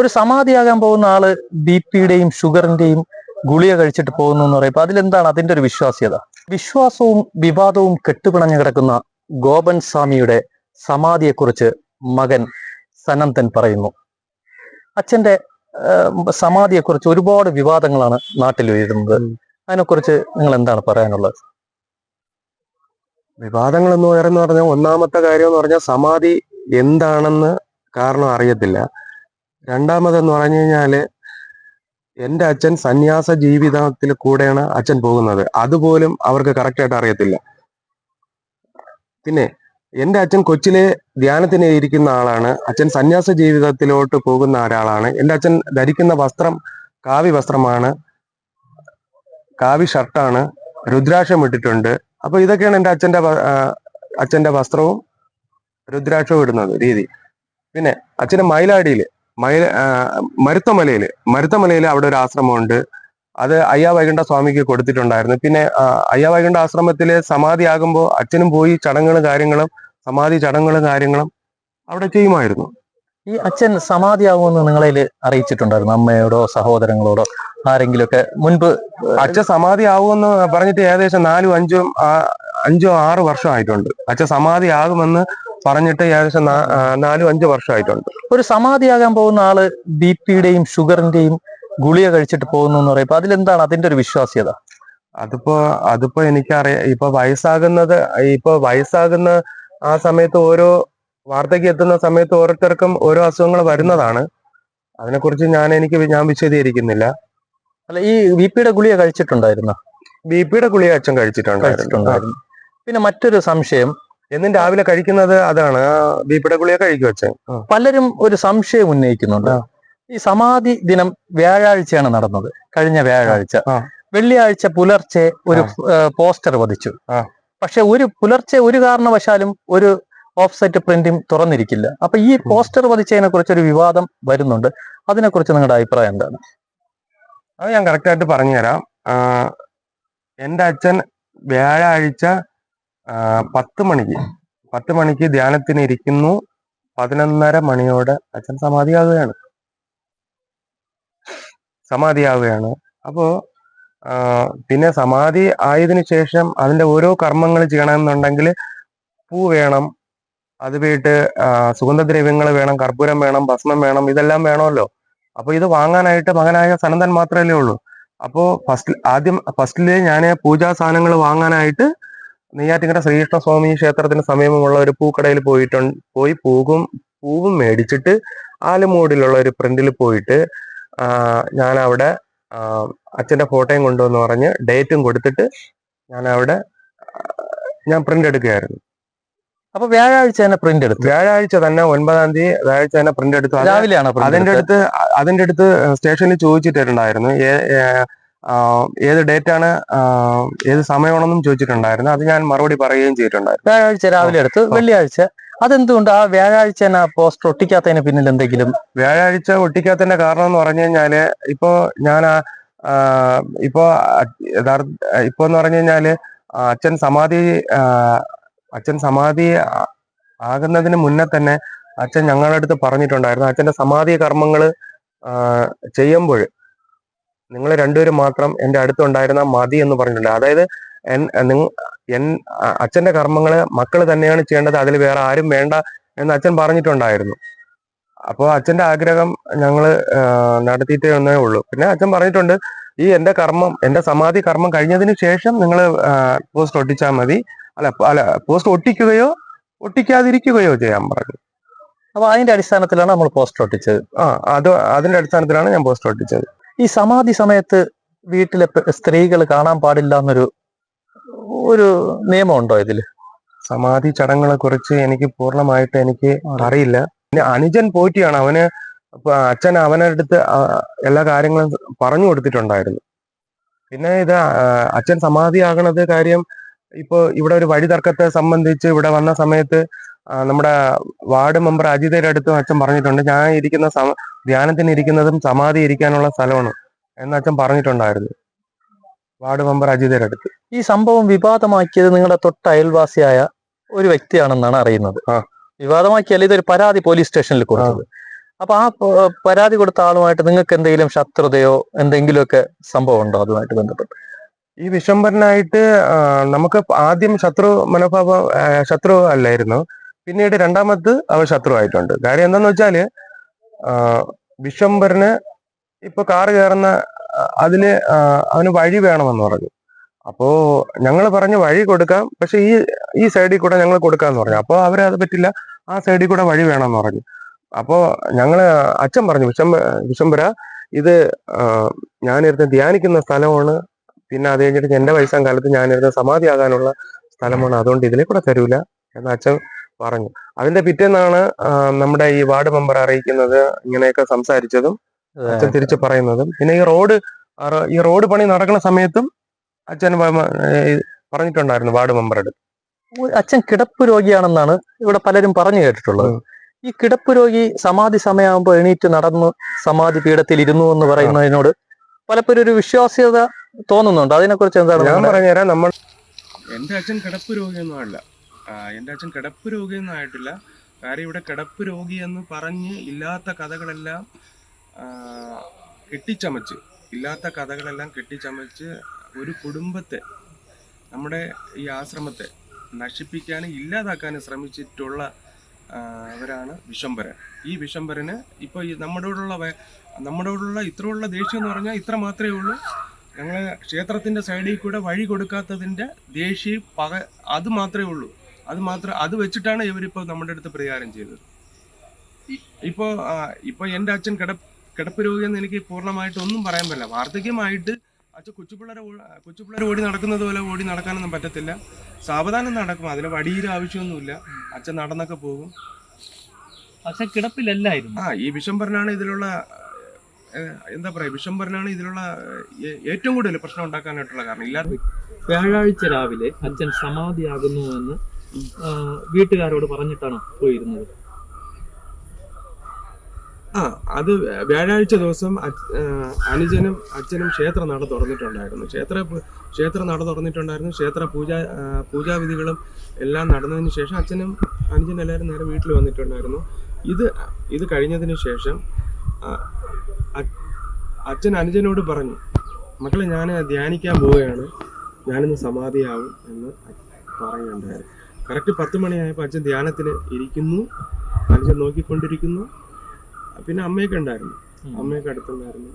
ഒരു സമാധിയാകാൻ പോകുന്ന ആള് ബിപിയുടെയും ഷുഗറിന്റെയും ഗുളിക കഴിച്ചിട്ട് പോകുന്നു എന്ന് പറയുമ്പോൾ അതിലെന്താണ് അതിന്റെ ഒരു വിശ്വാസ്യത? വിശ്വാസവും വിവാദവും കെട്ടുപിണഞ്ഞു കിടക്കുന്ന ഗോപൻ സ്വാമിയുടെ സമാധിയെക്കുറിച്ച് മകൻ സനന്ദൻ പറയുന്നു. അച്ഛന്റെ സമാധിയെക്കുറിച്ച് ഒരുപാട് വിവാദങ്ങളാണ് നാട്ടിൽ ഉയരുന്നത്. അതിനെക്കുറിച്ച് നിങ്ങൾ എന്താണ് പറയാനുള്ളത്? വിവാദങ്ങൾ എന്ന് പറഞ്ഞാൽ ഒന്നാമത്തെ കാര്യം എന്ന് പറഞ്ഞാൽ സമാധി എന്താണെന്ന് കാരണം അറിയത്തില്ല. രണ്ടാമതെന്ന് പറഞ്ഞു കഴിഞ്ഞാല് എൻ്റെ അച്ഛൻ സന്യാസ ജീവിതത്തിൽ കൂടെയാണ് അച്ഛൻ പോകുന്നത്. അതുപോലും അവർക്ക് കറക്റ്റായിട്ട് അറിയത്തില്ല. പിന്നെ എൻ്റെ അച്ഛൻ കൊച്ചിലെ ധ്യാനത്തിന് ഇരിക്കുന്ന ആളാണ്. അച്ഛൻ സന്യാസ ജീവിതത്തിലോട്ട് പോകുന്ന ഒരാളാണ്. എൻ്റെ അച്ഛൻ ധരിക്കുന്ന വസ്ത്രം കാവി വസ്ത്രമാണ്, കാവി ഷർട്ടാണ്, രുദ്രാക്ഷം ഇട്ടിട്ടുണ്ട്. അപ്പൊ ഇതൊക്കെയാണ് എൻ്റെ അച്ഛന്റെ വസ്ത്രവും രുദ്രാക്ഷവും ഇടുന്നത് രീതി. പിന്നെ അച്ഛന് മയിലാടിയില് മരുത്തമലയില് അവിടെ ഒരു ആശ്രമമുണ്ട്. അത് അയ്യാ വൈകുണ്ഠ സ്വാമിക്ക് കൊടുത്തിട്ടുണ്ടായിരുന്നു. പിന്നെ അയ്യാ വൈകുണ്ഠ ആശ്രമത്തില് സമാധി ആകുമ്പോൾ അച്ഛനും പോയി സമാധി ചടങ്ങുകളും കാര്യങ്ങളും അവിടെ ചെയ്യുമായിരുന്നു. ഈ അച്ഛൻ സമാധിയാകുമെന്ന് നിങ്ങളതിൽ അറിയിച്ചിട്ടുണ്ടായിരുന്നു? അമ്മയോടോ സഹോദരങ്ങളോടോ ആരെങ്കിലും ഒക്കെ മുൻപ്? അച്ഛൻ സമാധി ആകുമെന്ന് പറഞ്ഞിട്ട് ഏകദേശം 4-5 വർഷമായിട്ടുണ്ട്. അച്ഛൻ സമാധി ആകുമെന്ന് പറഞ്ഞിട്ട് ഏകദേശം 4-5 വർഷമായിട്ടുണ്ട്. ഒരു സമാധിയാകാൻ പോകുന്ന ആള് ബിപിയുടെയും ഷുഗറിന്റെയും ഗുളിക കഴിച്ചിട്ട് പോകുന്നു എന്ന് പറയുമ്പോൾ അതിലെന്താണ് അതിന്റെ ഒരു വിശ്വാസ്യത? അതിപ്പോ എനിക്കറിയാം. ഇപ്പൊ വയസ്സാകുന്ന ആ സമയത്ത് ഓരോ വാർദ്ധക്യം എത്തുന്ന സമയത്ത് ഓരോരുത്തർക്കും ഓരോ അസുഖങ്ങൾ വരുന്നതാണ്. അതിനെക്കുറിച്ച് ഞാൻ വിശദീകരിക്കുന്നില്ല. അല്ല, ഈ ബിപിയുടെ ഗുളിക കഴിച്ചിട്ടുണ്ടായിരുന്നു? ബിപിയുടെ ഗുളിക അച്ഛൻ കഴിച്ചിട്ടുണ്ടായിരുന്നു. പിന്നെ മറ്റൊരു സംശയം, എന്നും രാവിലെ കഴിക്കുന്നത് അതാണ്, ബിപിയുടെ ഗുളിക കഴിക്കും അച്ഛൻ. പലരും ഒരു സംശയം ഉന്നയിക്കുന്നുണ്ട്. ഈ സമാധി ദിനം വ്യാഴാഴ്ചയാണ് നടന്നത്, കഴിഞ്ഞ വ്യാഴാഴ്ച. വെള്ളിയാഴ്ച പുലർച്ചെ ഒരു പോസ്റ്റർ പതിച്ചു. പക്ഷെ പുലർച്ചെ ഒരു കാരണവശാലും ഒരു ഓഫ്സെറ്റ് പ്രിന്റും തുറന്നിരിക്കില്ല. അപ്പൊ ഈ പോസ്റ്റർ പതിച്ചതിനെ കുറിച്ച് ഒരു വിവാദം വരുന്നുണ്ട്. അതിനെക്കുറിച്ച് നിങ്ങളുടെ അഭിപ്രായം എന്താണ്? അത് ഞാൻ കറക്റ്റായിട്ട് പറഞ്ഞുതരാം. എൻ്റെ അച്ഛൻ വ്യാഴാഴ്ച 10 മണിക്ക് ധ്യാനത്തിന് ഇരിക്കുന്നു. 11:30 മണിയോടെ അച്ഛൻ സമാധിയാവുകയാണ്. അപ്പോ പിന്നെ സമാധി ആയതിനു ശേഷം അതിന്റെ ഓരോ കർമ്മങ്ങൾ ചെയ്യണമെന്നുണ്ടെങ്കിൽ പൂ വേണം, അത് വീട്ട് സുഗന്ധദ്രവ്യങ്ങൾ വേണം, കർപ്പൂരം വേണം, ഭസ്മം വേണം, ഇതെല്ലാം വേണമല്ലോ. അപ്പൊ ഇത് വാങ്ങാനായിട്ട് മകനായ സനന്ദൻ മാത്രമല്ലേ ഉള്ളൂ. അപ്പോ ഫസ്റ്റില് ഞാൻ പൂജാ സാധനങ്ങൾ വാങ്ങാനായിട്ട് നെയ്യാറ്റിൻകര ശ്രീകൃഷ്ണ സ്വാമി ക്ഷേത്രത്തിന് സമീപമുള്ള ഒരു പൂക്കടയിൽ പോയി പൂവും മേടിച്ചിട്ട് ആലുമൂടിലുള്ള ഒരു പ്രിന്റിൽ പോയിട്ട് ഞാൻ അവിടെ അച്ഛന്റെ ഫോട്ടോയും കൊണ്ടുവന്ന് പറഞ്ഞ് ഡേറ്റും കൊടുത്തിട്ട് ഞാൻ പ്രിന്റ് എടുക്കുകയായിരുന്നു. അപ്പൊ വ്യാഴാഴ്ച തന്നെ പ്രിന്റ് എടുത്തു? വ്യാഴാഴ്ച തന്നെ 9-ാം തീയതി വ്യാഴാഴ്ച തന്നെ പ്രിന്റ് എടുത്തു. രാവിലെയാണ് അതിന്റെ അടുത്ത് സ്റ്റേഷനിൽ ചോദിച്ചിട്ടുണ്ടായിരുന്നു ഏത് ഡേറ്റാണ്, ഏത് സമയമാണെന്നും ചോദിച്ചിട്ടുണ്ടായിരുന്നു. അത് ഞാൻ മറുപടി പറയുകയും ചെയ്തിട്ടുണ്ടായിരുന്നു. വ്യാഴാഴ്ച രാവിലെ എടുത്ത്. വെള്ളിയാഴ്ച അതെന്തുകൊണ്ട് ആ വ്യാഴാഴ്ച തന്നെ പോസ്റ്റർ ഒട്ടിക്കാത്തതിന് പിന്നിൽ എന്തെങ്കിലും? വ്യാഴാഴ്ച ഒട്ടിക്കാത്തതിന്റെ കാരണം എന്ന് പറഞ്ഞു കഴിഞ്ഞാല് ഇപ്പൊ എന്ന് പറഞ്ഞു കഴിഞ്ഞാല് അച്ഛൻ സമാധി ആകുന്നതിന് മുന്നേ തന്നെ അച്ഛൻ ഞങ്ങളുടെ അടുത്ത് പറഞ്ഞിട്ടുണ്ടായിരുന്നു, അച്ഛന്റെ സമാധി കർമ്മങ്ങൾ ചെയ്യുമ്പോൾ നിങ്ങൾ രണ്ടുപേരും മാത്രം എൻ്റെ അടുത്തുണ്ടായിരുന്ന മതി എന്ന് പറഞ്ഞിട്ടുണ്ട്. അതായത് അച്ഛന്റെ കർമ്മങ്ങള് മക്കള് തന്നെയാണ് ചെയ്യേണ്ടത്, അതിൽ വേറെ ആരും വേണ്ട എന്ന് അച്ഛൻ പറഞ്ഞിട്ടുണ്ടായിരുന്നു. അപ്പോൾ അച്ഛന്റെ ആഗ്രഹം ഞങ്ങള് നടത്തിയിട്ടേ ഒന്നേ ഉള്ളൂ. പിന്നെ അച്ഛൻ പറഞ്ഞിട്ടുണ്ട്, എന്റെ സമാധി കർമ്മം കഴിഞ്ഞതിന് ശേഷം നിങ്ങൾ പോസ്റ്റ് ഒട്ടിച്ചാൽ മതി, പോസ്റ്റ് ഒട്ടിക്കുകയോ ഒട്ടിക്കാതിരിക്കുകയോ ചെയ്യാൻ പറഞ്ഞു. അപ്പൊ അതിന്റെ അടിസ്ഥാനത്തിലാണ് നമ്മൾ പോസ്റ്റർ ഒട്ടിച്ചത്? അതിന്റെ അടിസ്ഥാനത്തിലാണ് ഞാൻ പോസ്റ്റർ ഒട്ടിച്ചത്. ഈ സമാധി സമയത്ത് വീട്ടിലെ സ്ത്രീകൾ കാണാൻ പാടില്ല എന്നൊരു നിയമമുണ്ടോ ഇതില്? സമാധി ചടങ്ങുകളെ കുറിച്ച് എനിക്ക് പൂർണ്ണമായിട്ട് അറിയില്ല. പിന്നെ അനുജൻ പോറ്റിയാണ്, അച്ഛൻ അവനടുത്ത് എല്ലാ കാര്യങ്ങളും പറഞ്ഞു കൊടുത്തിട്ടുണ്ടായിരുന്നു. പിന്നെ ഇത് അച്ഛൻ സമാധിയാകണത് കാര്യം ഇപ്പൊ ഇവിടെ ഒരു വഴി തർക്കത്തെ സംബന്ധിച്ച് ഇവിടെ വന്ന സമയത്ത് നമ്മുടെ വാർഡ് മെമ്പർ അജിതയുടെ അടുത്തും അച്ഛൻ പറഞ്ഞിട്ടുണ്ട്, ഞാൻ ധ്യാനത്തിന് ഇരിക്കുന്നതും സമാധി ഇരിക്കാനുള്ള സ്ഥലമാണ് എന്ന് അച്ഛൻ പറഞ്ഞിട്ടുണ്ടായിരുന്നു വാർഡ് മെമ്പർ അജിതയുടെ അടുത്ത്. ഈ സംഭവം വിവാദമാക്കിയത് നിങ്ങളുടെ തൊട്ട അയൽവാസിയായ ഒരു വ്യക്തിയാണെന്നാണ് അറിയുന്നത്. വിവാദമാക്കിയാൽ ഇതൊരു പരാതി പോലീസ് സ്റ്റേഷനിൽ കൊടുത്തത്. അപ്പൊ ആ പരാതി കൊടുത്ത ആളുമായിട്ട് നിങ്ങൾക്ക് എന്തെങ്കിലും ശത്രുതയോ എന്തെങ്കിലുമൊക്കെ സംഭവം ഉണ്ടോ അതുമായിട്ട് ബന്ധപ്പെട്ട്? ഈ വിശ്വംഭരനായിട്ട് നമുക്ക് ആദ്യം ശത്രു അല്ലായിരുന്നു. പിന്നീട് രണ്ടാമത് അവൻ ശത്രു ആയിട്ടുണ്ട്. കാര്യം എന്താന്ന് വെച്ചാല് വിശ്വംഭരന് ഇപ്പൊ കാറ് കയറുന്ന അതില് അവന് വഴി വേണമെന്ന് പറഞ്ഞു. അപ്പോ ഞങ്ങൾ പറഞ്ഞു വഴി കൊടുക്കാം, പക്ഷെ ഈ സൈഡിൽ കൂടെ ഞങ്ങൾ കൊടുക്കാന്ന് പറഞ്ഞു. അപ്പൊ അവരത് പറ്റില്ല, ആ സൈഡിൽ കൂടെ വഴി വേണമെന്ന് പറഞ്ഞു. അപ്പോ അച്ഛൻ പറഞ്ഞു, വിശ്വംഭര ഇത് ഞാനിരുന്ന് ധ്യാനിക്കുന്ന സ്ഥലമാണ്, പിന്നെ അത് കഴിഞ്ഞിട്ട് എന്റെ വയസ്സാം കാലത്ത് ഞാനിരുന്ന് സമാധിയാകാനുള്ള സ്ഥലമാണ്, അതുകൊണ്ട് ഇതിലെ കൂടെ തരൂല എന്ന് അച്ഛൻ പറഞ്ഞു. അതിന്റെ പിറ്റേന്നാണ് നമ്മുടെ ഈ വാർഡ് മെമ്പർ അറിയിക്കുന്നത്, ഇങ്ങനെയൊക്കെ സംസാരിച്ചതും അച്ഛൻ തിരിച്ചു പറയുന്നതും. പിന്നെ ഈ റോഡ് പണി നടക്കുന്ന സമയത്തും അച്ഛൻ പറഞ്ഞിട്ടുണ്ടായിരുന്നു വാർഡ് മെമ്പറുടെ. അച്ഛൻ കിടപ്പ് രോഗിയാണെന്നാണ് ഇവിടെ പലരും പറഞ്ഞു കേട്ടിട്ടുള്ളത്. ഈ കിടപ്പ് രോഗി സമാധി സമയമാകുമ്പോൾ എണീറ്റ് നടന്ന് സമാധി പീഠത്തിൽ ഇരുന്നു എന്ന് പറയുന്നതിനോട് പലപ്പോഴും ഒരു വിശ്വാസ്യത തോന്നുന്നുണ്ട്. അതിനെക്കുറിച്ച് എന്താണ്? ഞാൻ പറഞ്ഞുതരാം. എൻ്റെ അച്ഛൻ കിടപ്പ് രോഗിയൊന്നും അല്ല. എൻ്റെ അച്ഛൻ കിടപ്പ് രോഗിയൊന്നും ആയിട്ടില്ല. കാര്യം ഇവിടെ കിടപ്പ് രോഗി എന്ന് പറഞ്ഞ് ഇല്ലാത്ത കഥകളെല്ലാം കെട്ടിച്ചമച്ച് ഒരു കുടുംബത്തെ, നമ്മുടെ ഈ ആശ്രമത്തെ നശിപ്പിക്കാനും ഇല്ലാതാക്കാനും ശ്രമിച്ചിട്ടുള്ള അവരാണ് വിശ്വംഭരൻ. ഈ വിശ്വംഭരന് ഇപ്പോൾ ഈ നമ്മളോടുള്ള ഇത്രയുള്ള ദേഷ്യം എന്ന് പറഞ്ഞാൽ ഇത്ര മാത്രമേ ഉള്ളൂ. ഞങ്ങൾ ക്ഷേത്രത്തിൻ്റെ സൈഡിൽ കൂടെ വഴി കൊടുക്കാത്തതിൻ്റെ ദേഷ്യം പക അത് മാത്രമേ ഉള്ളൂ. അത് വെച്ചിട്ടാണ് ഇവരിപ്പോൾ നമ്മുടെ അടുത്ത് പ്രതികാരം ചെയ്തത്. ഇപ്പോൾ എൻ്റെ അച്ഛൻ കിടപ്പ് രോഗിയെന്ന് എനിക്ക് പൂർണ്ണമായിട്ടൊന്നും പറയാൻ പറ്റില്ല. വാർദ്ധക്യമായിട്ട് അച്ഛൻ കൊച്ചുപിള്ളേർ ഓടി നടക്കുന്നത് പോലെ ഓടി നടക്കാനൊന്നും പറ്റത്തില്ല. സാവധാനം നടക്കും, അതിന് വടിയുടെ ആവശ്യമൊന്നുമില്ല. അച്ഛൻ നടന്നൊക്കെ പോകും. അച്ഛൻ കിടപ്പിലല്ലായിരുന്നു. ഈ വിശ്വംഭരനാണ് ഇതിലുള്ള വിശ്വംഭരനാണ് ഇതിലുള്ള ഏറ്റവും കൂടുതൽ പ്രശ്നം ഉണ്ടാക്കാനായിട്ടുള്ള കാരണം. ഇല്ലാത്ത വ്യാഴാഴ്ച രാവിലെ അച്ഛൻ സമാധിയാകുന്നു എന്ന് വീട്ടുകാരോട് പറഞ്ഞിട്ടാണ് പോയിരുന്നത്. അത് വ്യാഴാഴ്ച ദിവസം അനുജനും അച്ഛനും ക്ഷേത്ര നട തുറന്നിട്ടുണ്ടായിരുന്നു. ക്ഷേത്ര പൂജാവിധികളും എല്ലാം നടന്നതിന് ശേഷം അച്ഛനും അനുജനും എല്ലാവരും നേരെ വീട്ടിൽ വന്നിട്ടുണ്ടായിരുന്നു. ഇത് കഴിഞ്ഞതിന് ശേഷം അച്ഛൻ അനുജനോട് പറഞ്ഞു, മക്കളെ ഞാൻ ധ്യാനിക്കാൻ പോവുകയാണ്, ഞാനിന്ന് സമാധിയാവും എന്ന് പറയുന്നുണ്ടായിരുന്നു. കറക്റ്റ് 10 മണിയായപ്പോൾ അച്ഛൻ ധ്യാനത്തിന് ഇരിക്കുന്നു, അനുജൻ നോക്കിക്കൊണ്ടിരിക്കുന്നു. പിന്നെ അമ്മയൊക്കെ ഉണ്ടായിരുന്നു, അമ്മയൊക്കെ അടുത്തുണ്ടായിരുന്നു.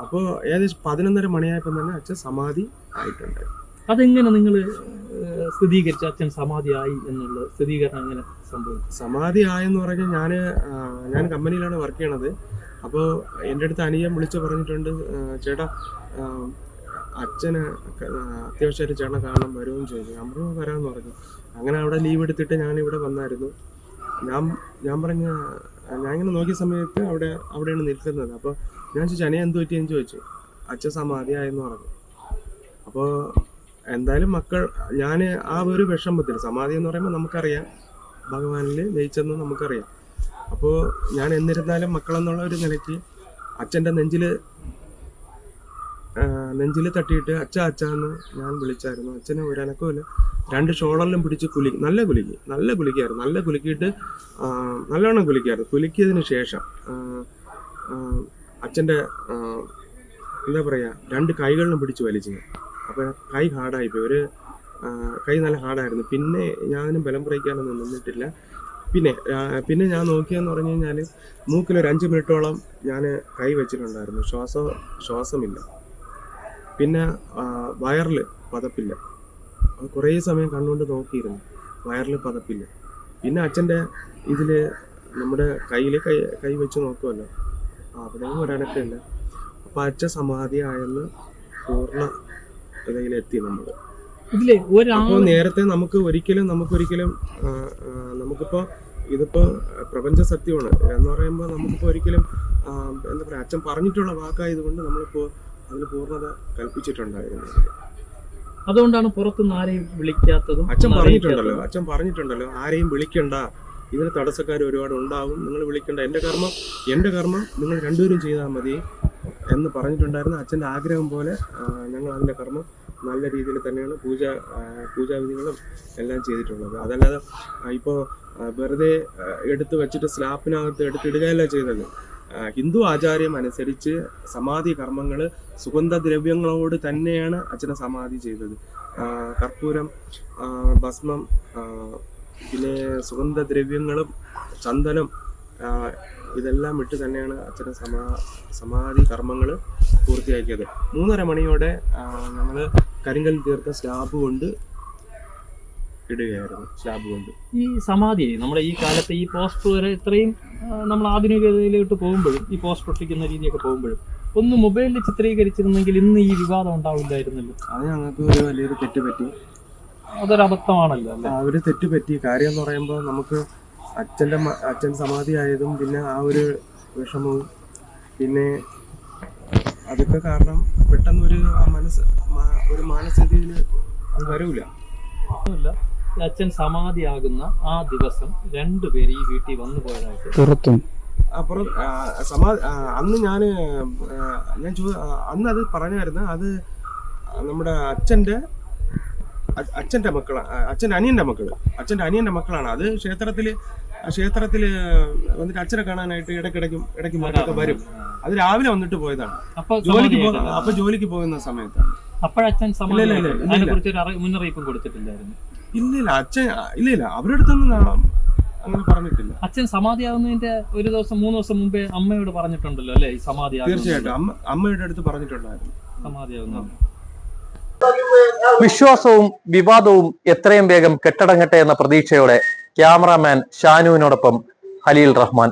അപ്പോൾ ഏകദേശം 11:30 മണിയായപ്പോൾ തന്നെ അച്ഛൻ സമാധി ആയിട്ടുണ്ടായിരുന്നു. അതെങ്ങനെ നിങ്ങൾ സ്ഥിരീകരിച്ചു അച്ഛൻ സമാധിയായി എന്നുള്ള സ്ഥിരീകരണം എങ്ങനെ സംഭവിച്ചു? സമാധി ആയെന്ന് പറഞ്ഞാൽ ഞാൻ കമ്പനിയിലാണ് വർക്ക് ചെയ്യണത്. അപ്പോൾ എൻ്റെ അടുത്ത് അനിയൻ വിളിച്ച് പറഞ്ഞിട്ടുണ്ട്, ചേട്ടാ അച്ഛന് അത്യാവശ്യമായിട്ട് ചേട്ടനെ കാണാൻ വരുമെന്ന് ചോദിച്ചു. ഞാൻ വരാമെന്ന് പറഞ്ഞു. അങ്ങനെ അവിടെ ലീവ് എടുത്തിട്ട് ഞാനിവിടെ വന്നായിരുന്നു. ഞാൻ പറഞ്ഞ ഞാനിങ്ങനെ നോക്കിയ സമയത്ത് അവിടെയാണ് നിൽക്കുന്നത്. അപ്പോൾ ഞാൻ ചോദിച്ചു, അനിയ എന്ത് പറ്റിയെന്ന് ചോദിച്ചു. അച്ഛൻ സമാധിയായെന്ന് പറഞ്ഞു. അപ്പോൾ എന്തായാലും ഞാൻ ആ ഒരു വിഷമത്തിൽ, സമാധി എന്ന് പറയുമ്പോൾ നമുക്കറിയാം ഭഗവാനിൽ ജയിച്ചെന്ന് നമുക്കറിയാം. അപ്പോൾ ഞാൻ എന്നിരുന്നാലും മക്കളെന്നുള്ള ഒരു നിലയ്ക്ക് അച്ഛൻ്റെ നെഞ്ചിൽ തട്ടിയിട്ട് അച്ഛന്ന് ഞാൻ വിളിച്ചായിരുന്നു. അച്ഛന് ഒരനക്കമില്ല. 2 ഷോളറിലും പിടിച്ച് നല്ല കുലുക്കിയായിരുന്നു. നല്ല കുലുക്കിയിട്ട് നല്ലോണം കുലുക്കിയായിരുന്നു. കുലുക്കിയതിന് ശേഷം അച്ഛൻ്റെ 2 കൈകളിലും പിടിച്ച് വലിച്ചു. അപ്പോൾ കൈ ഹാർഡായിപ്പോയി. കൈ നല്ല ഹാർഡായിരുന്നു. പിന്നെ ഞാനും ബലം പ്രയോഗിക്കാനൊന്നും നിന്നിട്ടില്ല. പിന്നെ ഞാൻ നോക്കിയെന്ന് പറഞ്ഞു കഴിഞ്ഞാൽ മൂക്കിലൊരു 5 മിനിറ്റോളം ഞാൻ കൈ വെച്ചിട്ടുണ്ടായിരുന്നു. ശ്വാസമില്ല. പിന്നെ വയറിൽ പതപ്പില്ല. കുറേ സമയം കണ്ണുകൊണ്ട് നോക്കിയിരുന്നു, വയറിൽ പതപ്പില്ല. പിന്നെ അച്ഛൻ്റെ ഇതിൽ നമ്മുടെ കയ്യിൽ കൈ വെച്ച് നോക്കുമല്ലോ, അവിടെയും ഒരനക്കമില്ല. അപ്പോൾ അച്ഛൻ സമാധിയായെന്ന് പൂർണ്ണ ഇതിലെത്തി നമ്മൾ. അപ്പോൾ നേരത്തെ നമുക്കൊരിക്കലും നമുക്കിപ്പോൾ ഇതിപ്പോൾ പ്രപഞ്ച സത്യമാണ് എന്ന് പറയുമ്പോൾ നമുക്കിപ്പോൾ ഒരിക്കലും അച്ഛൻ പറഞ്ഞിട്ടുള്ള വാക്കായതുകൊണ്ട് നമ്മളിപ്പോൾ അതിന് പൂർണ്ണത കൽപ്പിച്ചിട്ടുണ്ടായിരുന്നു. അതുകൊണ്ടാണ് പുറത്തുനിന്ന് ആരെയും വിളിക്കാത്തതും. അച്ഛൻ പറഞ്ഞിട്ടുണ്ടല്ലോ ആരെയും വിളിക്കണ്ട, ഇതിന് തടസ്സക്കാർ ഒരുപാട് ഉണ്ടാവും, നിങ്ങൾ വിളിക്കണ്ട, എൻ്റെ കർമ്മം നിങ്ങൾ രണ്ടുപേരും ചെയ്താൽ മതി എന്ന് പറഞ്ഞിട്ടുണ്ടായിരുന്നു. അച്ഛൻ്റെ ആഗ്രഹം പോലെ ഞങ്ങൾ അതിൻ്റെ കർമ്മം നല്ല രീതിയിൽ തന്നെയാണ് പൂജാവിധികളും എല്ലാം ചെയ്തിട്ടുള്ളത്. അതല്ലാതെ ഇപ്പോൾ വെറുതെ എടുത്ത് വെച്ചിട്ട് സ്ലാപ്പിനകത്ത് എടുത്തിടുകയല്ല ചെയ്തത്. ഹിന്ദു ആചാര്യം അനുസരിച്ച് സമാധി കർമ്മങ്ങൾ സുഗന്ധദ്രവ്യങ്ങളോട് തന്നെയാണ് അച്ഛനെ സമാധി ചെയ്തത്. കർപ്പൂരം, ഭസ്മം, പിന്നെ സുഗന്ധദ്രവ്യങ്ങളും ചന്ദനം, ഇതെല്ലാം ഇട്ട് തന്നെയാണ് അച്ഛനെ സമാധി കർമ്മങ്ങൾ പൂർത്തിയാക്കിയത്. 3:30 മണിയോടെ ഞങ്ങൾ കരിങ്കൽ തീർത്ത സ്ലാബ് കൊണ്ട് ഇടുകയായിരുന്നു. സ്ലാബ് കൊണ്ട് ഈ സമാധി നമ്മുടെ ഈ കാലത്ത് ഈ പോസ്റ്റർ വരെ ഇത്രയും നമ്മൾ ആധുനികതയിലോട്ട് പോകുമ്പോഴും ഈ പോസ്റ്റർ ഒട്ടിക്കുന്ന രീതിയൊക്കെ പോകുമ്പോഴും ഒന്ന് മൊബൈലിൽ ചിത്രീകരിച്ചിരുന്നെങ്കിൽ ഇന്ന് ഈ വിവാദം ഉണ്ടാവില്ലായിരുന്നല്ലോ. അത് ഞങ്ങൾക്ക് ഒരു വലിയൊരു തെറ്റ് പറ്റി. അതൊരു അബദ്ധമാണല്ലോ അല്ലേ? ഒരു തെറ്റ് പറ്റി. കാര്യം എന്ന് പറയുമ്പോൾ നമുക്ക് അച്ഛൻ സമാധി ആയതും പിന്നെ ആ ഒരു വിഷമവും പിന്നെ അതൊക്കെ കാരണം പെട്ടെന്ന് ഒരു മാനസ്ഥിതിയിൽ അത് വരൂല. അച്ഛൻ സമാധിയാകുന്ന ആ ദിവസം രണ്ടുപേര് ഈ വീട്ടിൽ വന്നു പോയതായിട്ട് അപ്പുറം അന്ന് അന്ന് അത് പറഞ്ഞായിരുന്നു. അത് നമ്മുടെ അച്ഛൻ്റെ മക്കളാണ്, അച്ഛൻ്റെ അനിയൻ്റെ മക്കളാണ്. അത് ക്ഷേത്രത്തില് വന്നിട്ട് അച്ഛനെ കാണാനായിട്ട് ഇടയ്ക്ക് മറ്റൊക്കെ വരും. അത് രാവിലെ വന്നിട്ട് പോയതാണ്. ജോലിക്ക് പോകുന്ന സമയത്താണ്. അപ്പോഴച്ഛൻ മുന്നറിയിപ്പും കൊടുത്തിട്ടില്ലായിരുന്നു? ഇല്ല അവരുടെ അടുത്തൊന്നും അങ്ങനെ പറഞ്ഞിട്ടില്ല. അച്ഛൻ സമാധിയാകുന്നതിന്റെ 3 ദിവസം മുമ്പേ അമ്മയോട് പറഞ്ഞിട്ടുണ്ടല്ലോ അല്ലെ? ഈ സമാധി തീർച്ചയായിട്ടും അമ്മയുടെ അടുത്ത് പറഞ്ഞിട്ടുണ്ടായിരുന്നു സമാധിയാകുന്ന. വിശ്വാസവും വിവാദവും എത്രയും വേഗം കെട്ടടങ്ങട്ടെ എന്ന പ്രതീക്ഷയോടെ ക്യാമറാമാൻ ഷാനുവിനോടൊപ്പം ഖലീൽ റഹ്മാൻ.